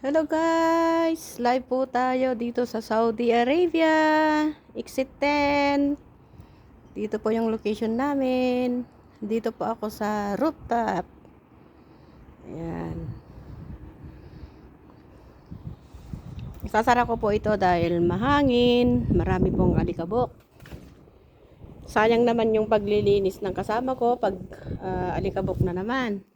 Hello guys! Live po tayo dito sa Saudi Arabia. Exit 10. Dito po yung location namin. Dito po ako sa rooftop. Ayan. Sasara ko po ito dahil mahangin. Marami pong alikabok. Sayang naman yung paglilinis ng kasama ko pag alikabok na naman.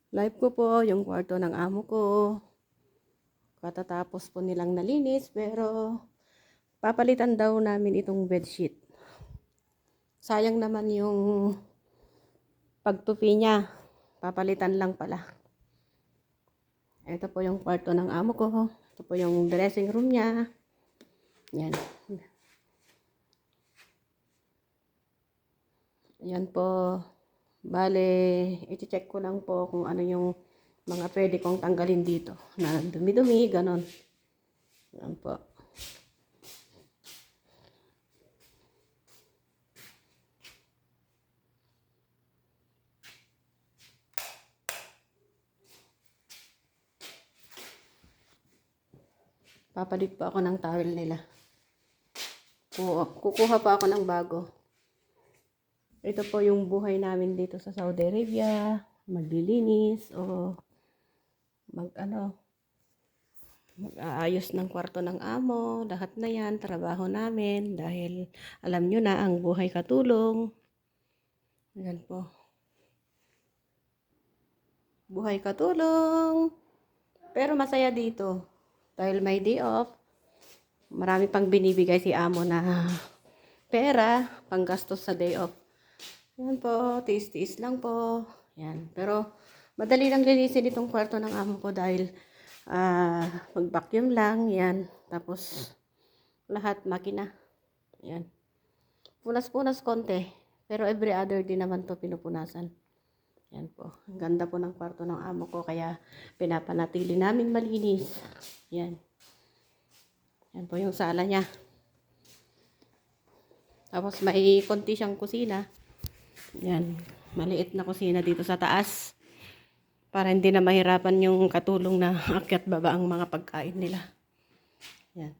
Live ko po yung kwarto ng amo ko. Katatapos po nilang nalinis pero papalitan daw namin itong bedsheet. Sayang naman yung pagtupi niya. Papalitan lang pala. Ito po yung kwarto ng amo ko. Ito po yung dressing room niya. Yan. Yan po. Bale, i-check ko lang po kung ano yung mga pwede kong tanggalin dito. Na dumi-dumi, ganon. Yan po. Papalit po ako ng towel nila. Kukuha pa ako ng bago. Ito po yung buhay namin dito sa Saudi Arabia. Maglilinis o mag-aayos ng kwarto ng amo. Lahat na yan, trabaho namin. Dahil alam nyo na ang buhay katulong. Yan po. Buhay katulong. Pero masaya dito. Dahil may day off. Marami pang binibigay si amo na pera, panggastos sa day off. Yan po, tiis-tiis lang po. Yan. Pero madali lang linisin itong kwarto ng amo ko dahil mag-vacuum lang. Yan. Tapos lahat makina. Yan. Punas-punas konti. Pero every other day naman to pinupunasan. Yan po. Ang ganda po ng kwarto ng amo ko kaya pinapanatili namin malinis. Yan. Yan po yung sala niya. Tapos may konti siyang kusina. Yan. Maliit na kusina dito sa taas. Para hindi na mahirapan yung katulong na akyat baba ang mga pagkain nila. Yan.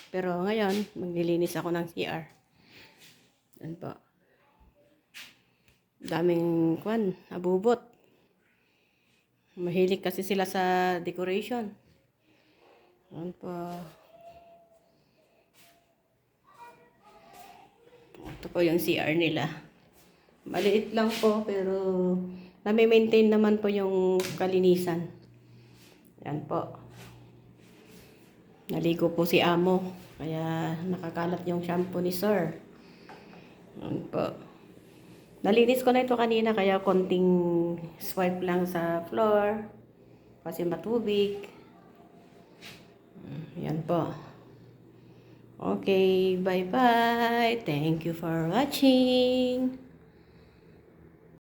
Pero ngayon, maglilinis ako ng CR. Yan po. Daming abubot. Mahilig kasi sila sa decoration. Yan po. Ito po yung CR nila. Maliit lang po pero nami-maintain naman po yung kalinisan. Yan po. Naligo po si amo. Kaya nakakalat yung shampoo ni sir. Yan po. Nalinis ko na ito kanina kaya konting swipe lang sa floor. Kasi matubig. Yan po. Okay, bye-bye. Thank you for watching.